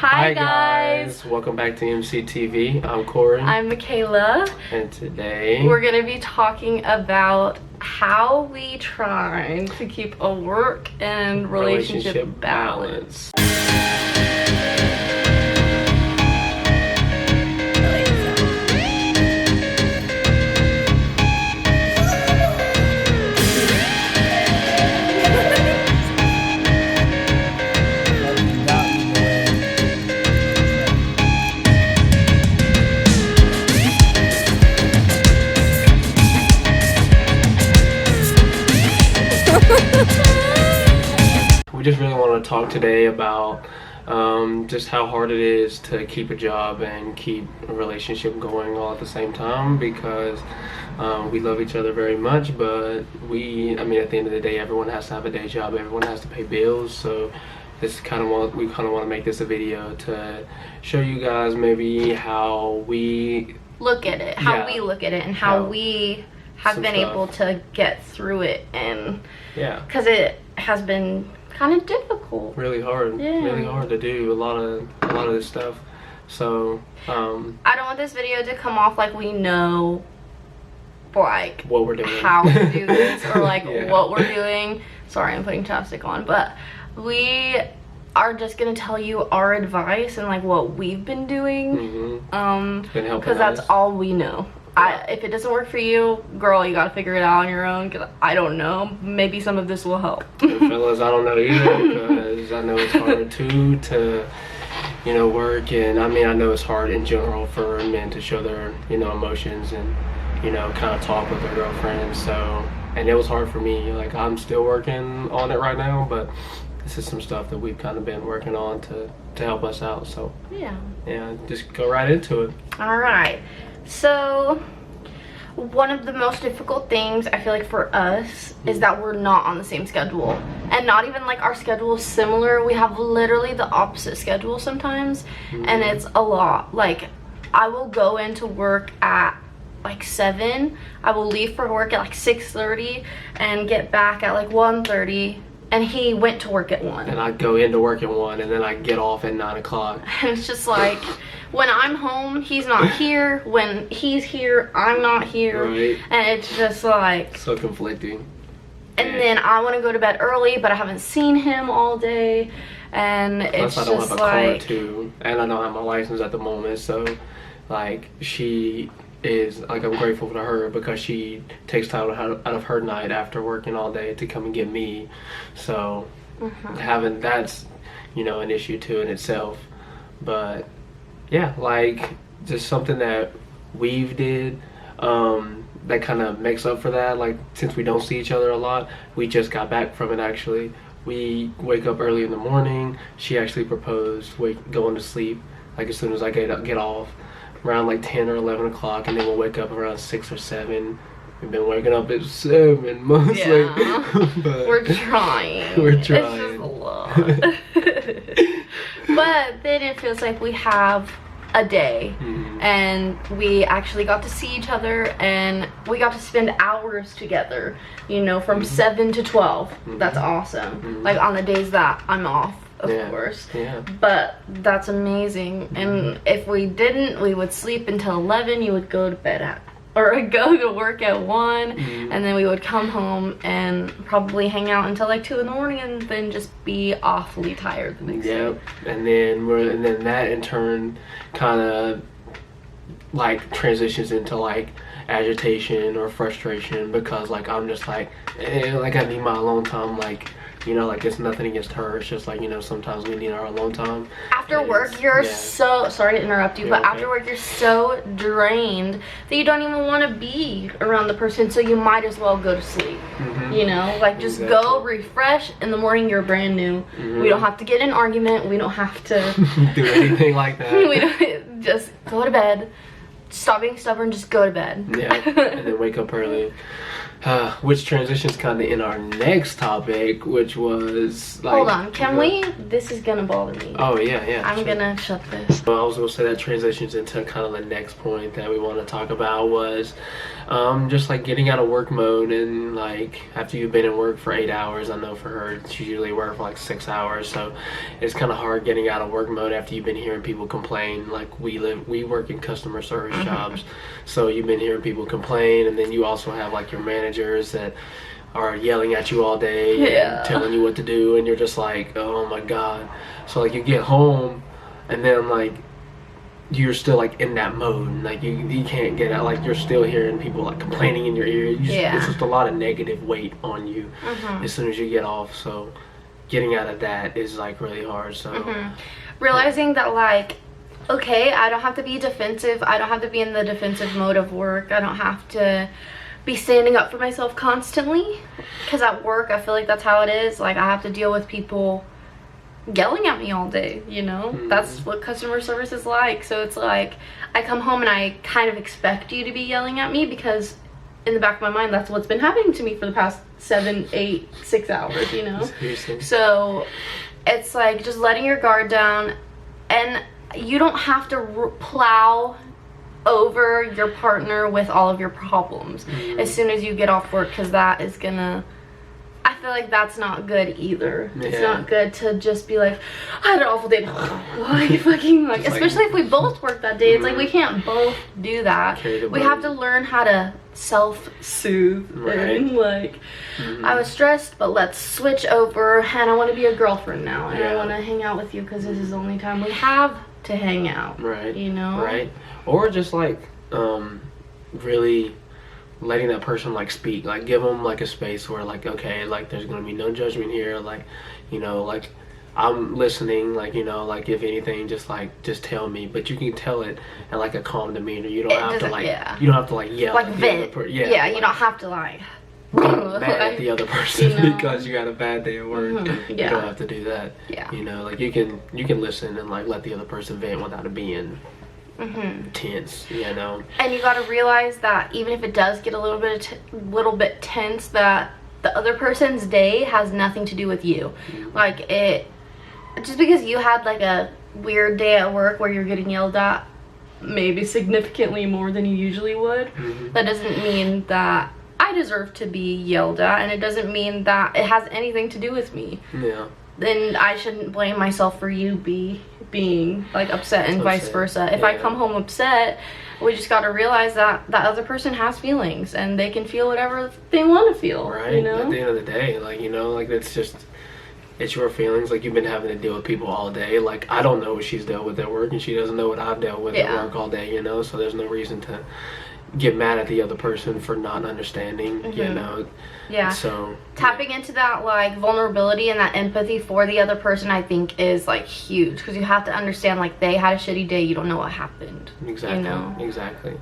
Hi guys! Welcome back to MCTV. I'm Corey. I'm Michaela. And today we're going to be talking about how we try to keep a work and relationship balance. We just really want to talk today about just how hard it is to keep a job and keep a relationship going all at the same time, because we love each other very much, but at the end of the day, everyone has to have a day job, everyone has to pay bills. So we kind of want to make this a video to show you guys maybe how we look at it, we look at it, and how we have been able to get through it, and because it has been kind of difficult, really hard to do a lot of this stuff. So I don't want this video to come off like we know like what we're doing, how to do this, or like what we're doing. Sorry, I'm putting chapstick on, but we are just gonna tell you our advice and like what we've been doing, because that's all we know. If it doesn't work for you, girl, you gotta figure it out on your own, because I don't know, maybe some of this will help. And fellas, I don't know either, because I know it's hard too to work, and I know it's hard in general for men to show their emotions and kind of talk with their girlfriends. So, and it was hard for me. Like, I'm still working on it right now, but this is some stuff that we've kind of been working on to help us out. So yeah, just go right into it. All right. So one of the most difficult things I feel like for us is that we're not on the same schedule, and not even like our schedule is similar. We have literally the opposite schedule sometimes, and it's a lot. Like, I will go into work at like 7, I will leave for work at like 6:30 and get back at like 1:30, and he went to work at 1. And I go into work at 1, and then I get off at 9 o'clock. And it's just like, when I'm home, he's not here. When he's here, I'm not here. Right. And it's just like so conflicting. And then I want to go to bed early, but I haven't seen him all day. And it's I don't have a car too, and I don't have my license at the moment. So like, she is like, I'm grateful to her because she takes time out of her night after working all day to come and get me. So having that's an issue too in itself. But yeah, like, just something that we've did that kind of makes up for that. Like, since we don't see each other a lot, we just got back from it actually. We wake up early in the morning. She actually proposed going to sleep like as soon as I get off, around like 10 or 11 o'clock, and then we'll wake up around 6 or 7. We've been waking up at 7 mostly. But we're trying. We're trying. It's just a lot. But then it feels like we have a day, and we actually got to see each other, and we got to spend hours together, from 7 to 12. That's awesome. Like, on the days that I'm off, of course. But that's amazing. And if we didn't, we would sleep until 11. You would go to bed or go to work at 1, and then we would come home and probably hang out until like 2 in the morning, and then just be awfully tired the next day. And then that in turn kind of like transitions into like agitation or frustration, because like I'm just like I need my alone time. Like, like, it's nothing against her. It's just like, sometimes we need our alone time. After work, you're so, sorry to interrupt you, but after work, you're so drained that you don't even want to be around the person, so you might as well go to sleep. Like, just go refresh. In the morning, you're brand new. We don't have to get in an argument. We don't have to do anything like that. We don't, just go to bed. Stop being stubborn, just go to bed. And then wake up early. Which transitions kind of in our next topic, which was like... Hold on, can we? This is gonna bother me. Oh, yeah. I'm gonna shut this. Well, I was gonna say that transitions into kind of the next point that we want to talk about was Just like getting out of work mode, and like after you've been in work for 8 hours, I know for her she usually work for like 6 hours, so it's kind of hard getting out of work mode after you've been hearing people complain. Like we work in customer service jobs, so you've been hearing people complain, and then you also have like your managers that are yelling at you all day and telling you what to do, and you're just like, oh my god. So like you get home, and then like you're still like in that mode, like you can't get out, like you're still hearing people like complaining in your ear. It's just a lot of negative weight on you as soon as you get off, so getting out of that is like really hard. So realizing that like, okay, I don't have to be defensive, I don't have to be in the defensive mode of work, I don't have to be standing up for myself constantly, because at work I feel like that's how it is. Like I have to deal with people yelling at me all day, you know. That's what customer service is like. So it's like I come home and I kind of expect you to be yelling at me, because in the back of my mind that's what's been happening to me for the past 7, 8, 6 hours, you know. So it's like just letting your guard down, and you don't have to plow over your partner with all of your problems as soon as you get off work, because that is gonna, I feel like that's not good either. It's not good to just be like, I had an awful day. Like fucking like, especially if we both work that day. It's like we can't both do that. We have to learn how to self-soothe and like, I was stressed, but let's switch over, and I want to be a girlfriend now, and I want to hang out with you because this is the only time we have to hang out. Right. You know. Right. Or just like really letting that person like speak, like give them like a space where like, okay, like there's gonna be no judgment here, like, you know, like I'm listening, like, you know, like if anything, just tell me, but you can tell it in like a calm demeanor. You don't have to like you don't have to like yell like at vent. Like, you don't have to like mad at the other person, you know? Because you had a bad day at work. You don't have to do that. You know, like you can listen and like let the other person vent without it being tense, you know. And you got to realize that even if it does get a little bit tense, that the other person's day has nothing to do with you. Like it, just because you had like a weird day at work where you're getting yelled at maybe significantly more than you usually would, that doesn't mean that I deserve to be yelled at, and it doesn't mean that it has anything to do with me. Then I shouldn't blame myself for you being like upset, and vice versa. If I come home upset, we just got to realize that that other person has feelings, and they can feel whatever they want to feel. Right. You know? At the end of the day, like, you know, like it's your feelings. Like you've been having to deal with people all day. Like I don't know what she's dealt with at work, and she doesn't know what I've dealt with at work all day. You know, so there's no reason to get mad at the other person for not understanding. You know. So tapping into that like vulnerability and that empathy for the other person, I think, is like huge, because you have to understand like they had a shitty day, you don't know what happened. Exactly. You know? Exactly.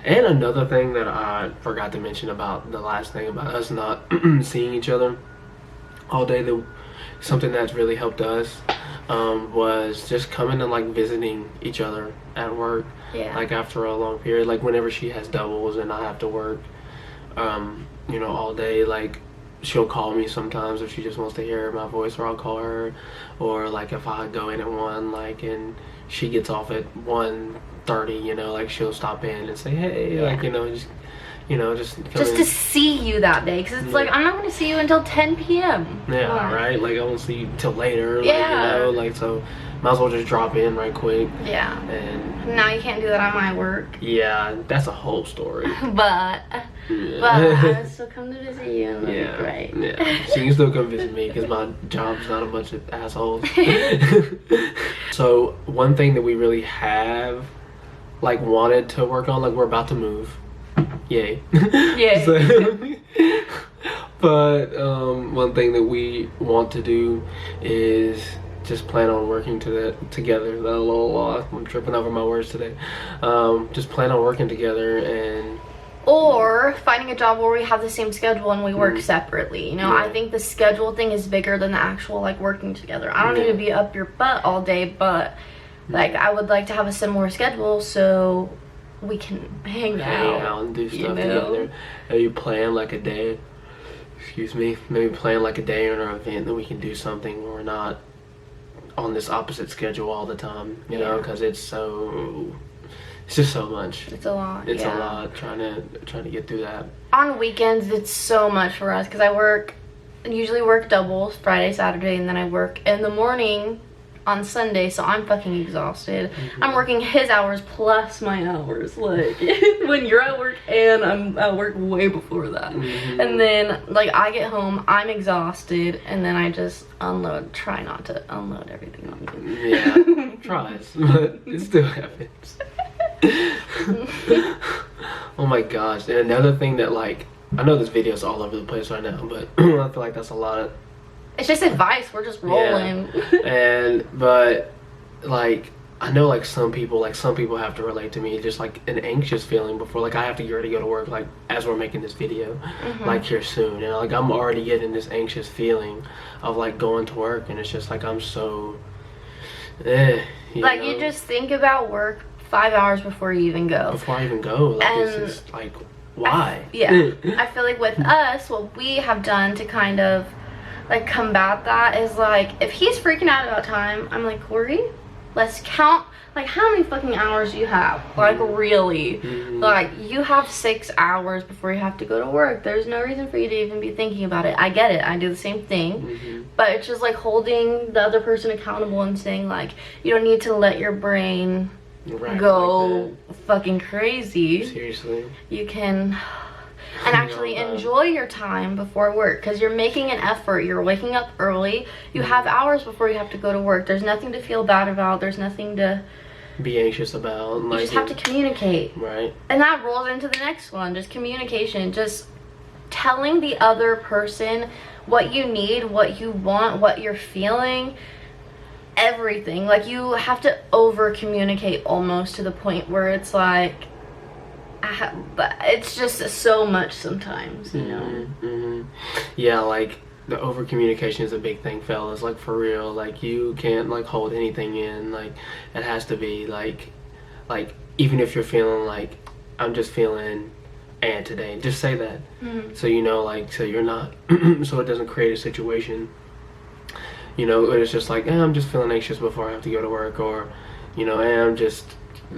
And another thing that I forgot to mention about the last thing about us not seeing each other all day, something that's really helped us was just coming and like visiting each other at work. Like after a long period, like whenever she has doubles and I have to work you know, all day, like she'll call me sometimes if she just wants to hear my voice, or I'll call her, or like if I go in at 1, like, and she gets off at 1:30, you know, like she'll stop in and say, hey, like, you know, just to see you that day, because it's like I'm not going to see you until 10 p.m. Right, like I won't see you till later, like, you know, like, so might as well just drop in right quick. And now you can't do that at my work. That's a whole story. But I would still come to visit you, and that'd be great. So you can still come visit me, because my job's not a bunch of assholes. So one thing that we really have like wanted to work on, like we're about to move. Yay. But one thing that we want to do is just plan on working together. I'm tripping over my words today. Just plan on working together, and or finding a job where we have the same schedule and we work separately. You know, I think the schedule thing is bigger than the actual like working together. I don't need to be up your butt all day, but like I would like to have a similar schedule so we can hang out and do stuff together. Maybe plan like a day. Maybe plan like a day or an event that we can do something where we're not on this opposite schedule all the time. You know, because it's so it's just so much. It's a lot. It's a lot trying to get through that. On weekends, it's so much for us because I usually work doubles, Friday, Saturday, and then I work in the morning on Sunday, so I'm fucking exhausted. I'm working his hours plus my hours, like when you're at work, and I'm at work way before that. And then like I get home, I'm exhausted, and then I just try not to unload everything on you. Yeah, tries, but it still happens. Oh my gosh. And another thing that, like, I know this video's all over the place right now, but I feel like that's a lot of, it's just advice, we're just rolling. Yeah. But like, I know like some people have to relate to me, just like an anxious feeling before, like I have to get ready to go to work, like as we're making this video, like here soon, and like I'm already getting this anxious feeling of like going to work, and it's just like I'm so you just think about work 5 hours before you even go. Before I even go, like it's just like, why? I feel like with us, what we have done to kind of like combat that is like, if he's freaking out about time, I'm like, Corey, let's count like how many fucking hours you have. Like really, like you have 6 hours before you have to go to work. There's no reason for you to even be thinking about it. I get it, I do the same thing, but it's just like holding the other person accountable and saying like, you don't need to let your brain go like fucking crazy. Seriously, you can and actually enjoy your time before work, because you're making an effort, you're waking up early, you have hours before you have to go to work. There's nothing to feel bad about, there's nothing to be anxious about. You just have to communicate, right? And that rolls into the next one, just communication, just telling the other person what you need, what you want, what you're feeling, everything. Like you have to over communicate almost to the point where it's like, but it's just so much sometimes, you know. Yeah, like the over communication is a big thing, fellas, like for real. Like you can't like hold anything in, like it has to be like even if you're feeling like I'm just feeling and today, just say that. So you know, like, so you're not so it doesn't create a situation, you know, it's just like, I'm just feeling anxious before I have to go to work, or you know, I'm just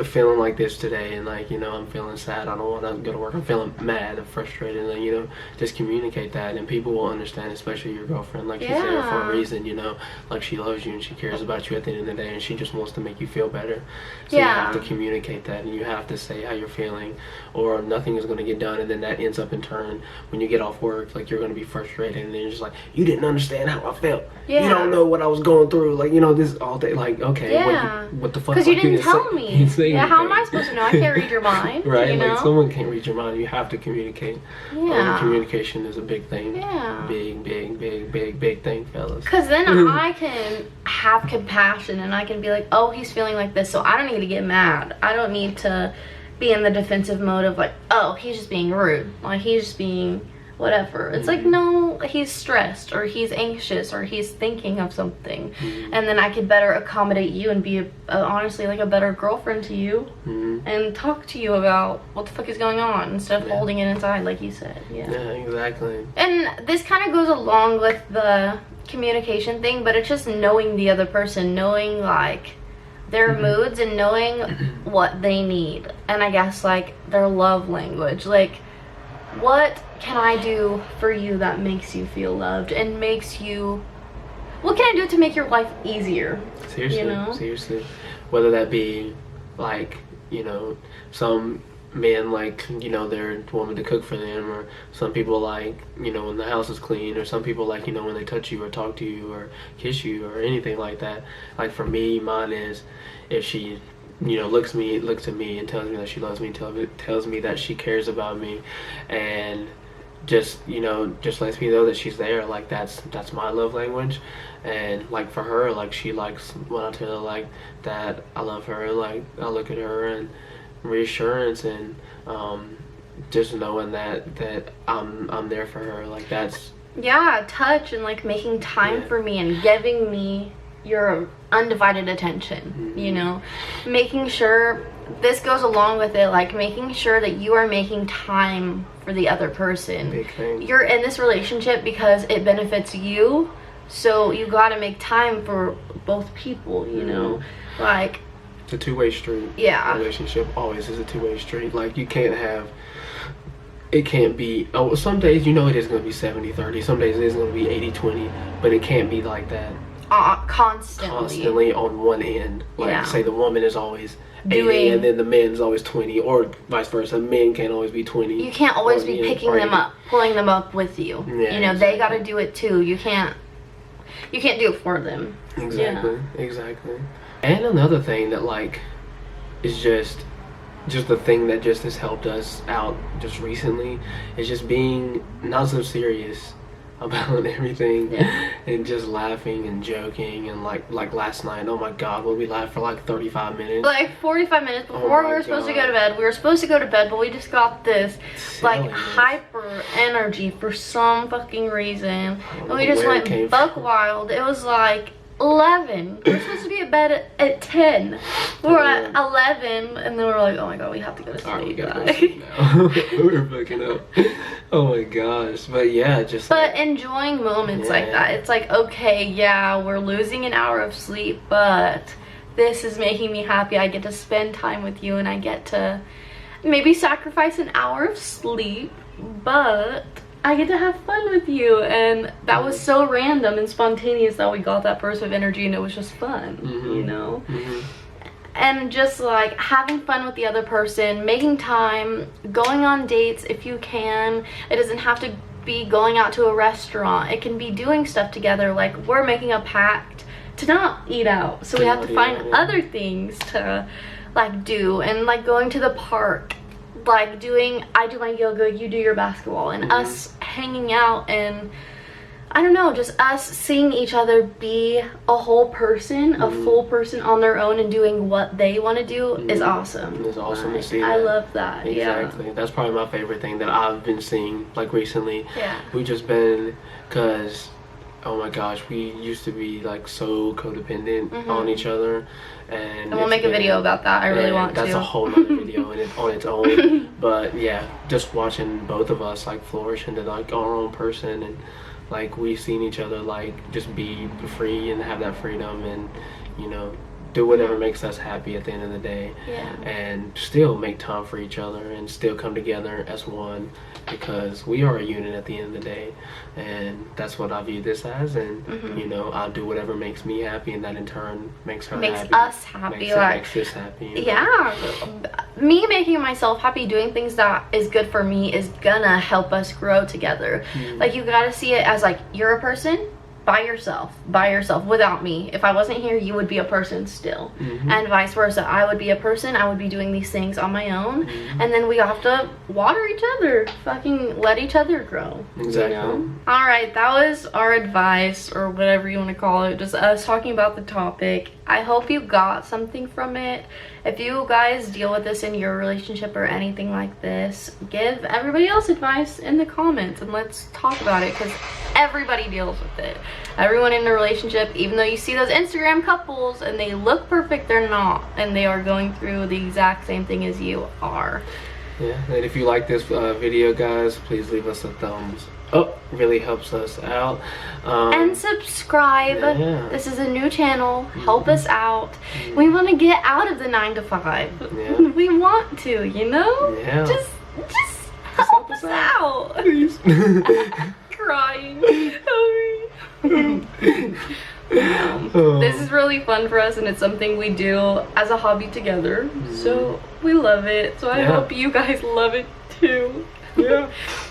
feeling like this today, and like, you know, I'm feeling sad, I don't want to go to work, I'm feeling mad and frustrated, and then, you know, just communicate that, and people will understand, especially your girlfriend. Like she's there for a reason, you know, like she loves you and she cares about you at the end of the day, and she just wants to make you feel better. So you have to communicate that, and you have to say how you're feeling, or nothing is going to get done, and then that ends up in turn when you get off work, like you're going to be frustrated, and then you're just like, you didn't understand how I felt, you don't know what I was going through, like, you know, this all day, like, okay, what the fuck, because you didn't tell me. Yeah, how am I supposed to know? I can't read your mind. Right, you know? Like someone can't read your mind. You have to communicate. Communication is a big thing. Big thing, fellas. Because then I can have compassion, and I can be like, oh, he's feeling like this, so I don't need to get mad. I don't need to be in the defensive mode of like, oh, he's just being rude, like he's just being whatever. It's like, no, he's stressed, or he's anxious, or he's thinking of something, and then I could better accommodate you and be honestly like a better girlfriend to you, and talk to you about what the fuck is going on instead of holding it inside, like you said. Yeah, exactly. And this kind of goes along with the communication thing, but it's just knowing the other person, knowing like their moods, and knowing what they need, and I guess like their love language, like what can I do for you that makes you feel loved and makes you, what can I do to make your life easier? Seriously, you know? Seriously. Whether that be like, you know, some men like, you know, their woman to cook for them, or some people like, you know, when the house is clean, or some people like, you know, when they touch you or talk to you or kiss you or anything like that. Like for me, mine is if she, you know, looks at me and tells me that she loves me, tells me that she cares about me, and just, you know, just lets me know that she's there. Like that's my love language. And like for her, like she likes when I tell her like that I love her, like I look at her and reassurance, and just knowing that I'm there for her, like that's touch, and like making time for me and giving me your undivided attention, you know, making sure, this goes along with it, like making sure that you are making time for the other person. Big thing. You're in this relationship because it benefits you, so you gotta make time for both people, you know. Like It's a two-way street. Yeah. Relationship always is a two-way street. Like, you can't have, it can't be, oh, some days, you know, it is going to be 70-30. Some days it is going to be 80-20, but it can't be like that. Constantly On one end. Like, yeah. say the woman is always doing 80 and then the man's always 20, or vice versa. Men can't always be 20. You can't always be picking them up, pulling them up with you. Yeah, you know, exactly. they got to do it too. You can't do it for them. Exactly. Exactly. And another thing that, like, is just the thing that just has helped us out just recently is just being not so serious about everything. Yeah. And just laughing and joking. And like last night, oh my god, we laughed for like 35 minutes, like 45 minutes before we were supposed to go to bed. We were supposed to go to bed, but we just got this like hyper energy for some fucking reason, and we just went buck wild. It was like 11. We were supposed to be at bed at 10. We were at 11, and then we were like, oh my god, we have to go to sleep. Alright, we gotta go to sleep now. We're fucking up. Oh my gosh. But yeah, just but enjoying moments like that. It's like, okay, yeah, we're losing an hour of sleep, but this is making me happy. I get to spend time with you, and I get to maybe sacrifice an hour of sleep, but I get to have fun with you. And that was so random and spontaneous that we got that burst of energy, and it was just fun, you know? And just like having fun with the other person, making time, going on dates if you can. It doesn't have to be going out to a restaurant. It can be doing stuff together. Like, we're making a pact to not eat out, so we have to find other things to like do, and like going to the park, like doing, I do my yoga, you do your basketball, and us hanging out, and I don't know, just us seeing each other be a whole person, a full person on their own, and doing what they want to do is awesome. It's awesome to see that. I love that. Exactly. That's probably my favorite thing that I've been seeing, like, recently. Yeah. We've just been, because, oh my gosh, we used to be like so codependent on each other, and we'll make a video about that. I really want to. That's a whole other video on its own. But yeah, just watching both of us like flourish into like our own person, and like we've seen each other like just be free and have that freedom, and you know, do whatever makes us happy at the end of the day. And still make time for each other and still come together as one, because we are a unit at the end of the day, and that's what I view this as. And you know, I'll do whatever makes me happy, and that in turn makes her happy, us happy, makes us happy, you know? Yeah, me making myself happy, doing things that is good for me is gonna help us grow together. Like, you gotta see it as like, you're a person by yourself without me. If I wasn't here, you would be a person still, and vice versa. I would be a person, I would be doing these things on my own, and then we have to water each other, fucking let each other grow. Exactly. You know? All right, that was our advice, or whatever you want to call it, just us talking about the topic. I hope you got something from it. If you guys deal with this in your relationship or anything like this, give everybody else advice in the comments, and let's talk about it, because everybody deals with it. Everyone in a relationship, even though you see those Instagram couples and they look perfect, they're not, and they are going through the exact same thing as you are. Yeah, and if you like this video, guys, please leave us a thumbs up. Really helps us out. And subscribe. This is a new channel. Help us out. We want to get out of the 9 to 5. We want to, you know? Just help us out. Please. Crying. This is really fun for us, and it's something we do as a hobby together, so we love it. So I hope you guys love it too.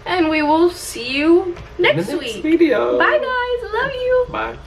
And we will see you next week. Video. Bye guys, love you. Bye.